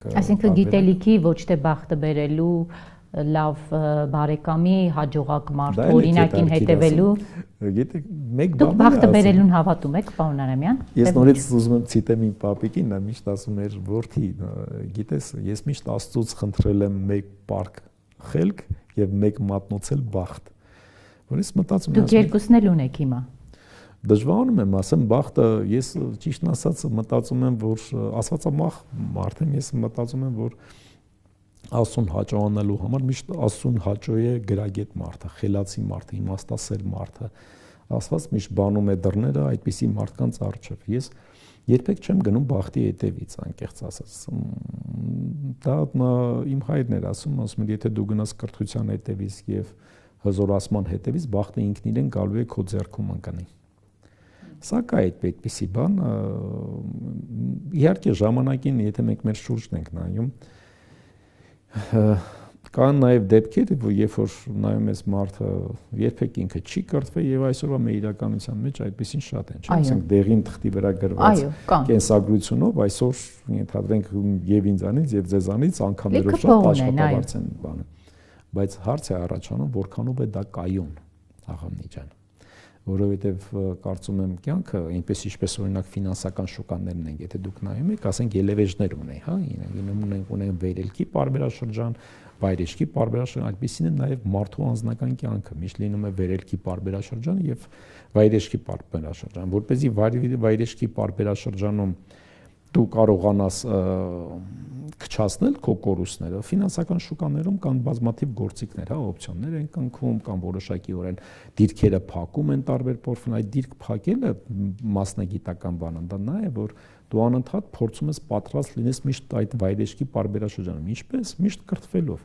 Այսինքն գիտելիքի ոչ թե բախտը բերելու լավ բարեկամի հաջողակ մարդու օրինակին հետևելու Գիտեք, մեկ դուք բախտը բերելուն հավատում եք, պարոն Արամյան։ Ես նորից ուզում եմ ցիտեմ իմ պապիկին, նա միշտ ասում էր, որդի, գիտես, ես միշտ Աստծուց խնդրել եմ մեկ պարկ խելք եւ մեկ մատնոցել բախտ։ Որ ես մտածում եմ, դուք երկուսն էլ ունեք հիմա։ Դժվարանում եմ ասեմ բախտը, ես ճիշտն ասած մտածում եմ, որ աստվածամախ մարդ եմ, ես մտածում եմ, որ Աստծուն հաճոյանալու համար միշտ Աստծուն հաճո է գրագետ մարդը, խելացի մարդը, իմաստասեր մարդը։ Աստված միշտ բանում է դռները այդպիսի մարդկանց առջև։ Ես երբեք չեմ գնում բախտի հետևից, անկեղծ ասած։ Դա իմ հայրն էր ասում, եթե դու գնաս կրթության հետևից եւ հզորացման հետևից, բախտը ինքն իրեն գալու է քո ձեռքում ընկնի։ Սա կա այդպիսի բան, իհարկե ժամանակին, եթե մենք մեր շուրջն ենք նայում, կան նաև դեպքեր, երբ որ նայում ես մարդը երբեք ինքը չի կրթվել եւ այսօրվա մեր իրականության մեջ այդպեսին շատ են, չէ՞, ասենք դեղին թղթի վրա գրված կենսագրությունով այսօր ենթադրենք եւ ինձանից եւ ձեզանից անգամներով շատ աշխատավարձ են բանը։ Բայց հարց է առաջանում, որքանով է դա կայուն, աղամնի ջան, որովհետեւ կարծում եմ կյանքը այնպես ինչպես օրինակ ֆինանսական շուկաներն են, եթե դուք նայում եք, ասենք ելևէջներ ունեն, հա, ունեն վերելքի պարբերաշրջան, վայրեջքի պարբերաշրջան, այդպեսին է նաև մարդու անձնական կյանքը, միշտ լինում է վերելքի պարբերաշրջան եւ վայրեջքի պարբերաշրջան, որպեսզի վայրեջքի պարբերաշրջանում դու կարողանաս քչացնել քո կորուստները, ֆինանսական շուկաներում կան բազմաթիվ գործիքներ, հա, օպցիոններ են կնքում, կամ որոշակիորեն դիրքերը փակում են տարբեր փորձուն, այդ դիրք փակելը մասնագիտական բան է, դա նա է, որ դու անընդհատ փորձում ես պատրաստ լինես միշտ այդ վայրեջքի պարբերաշրջանում, ինչպես միշտ կրթվելով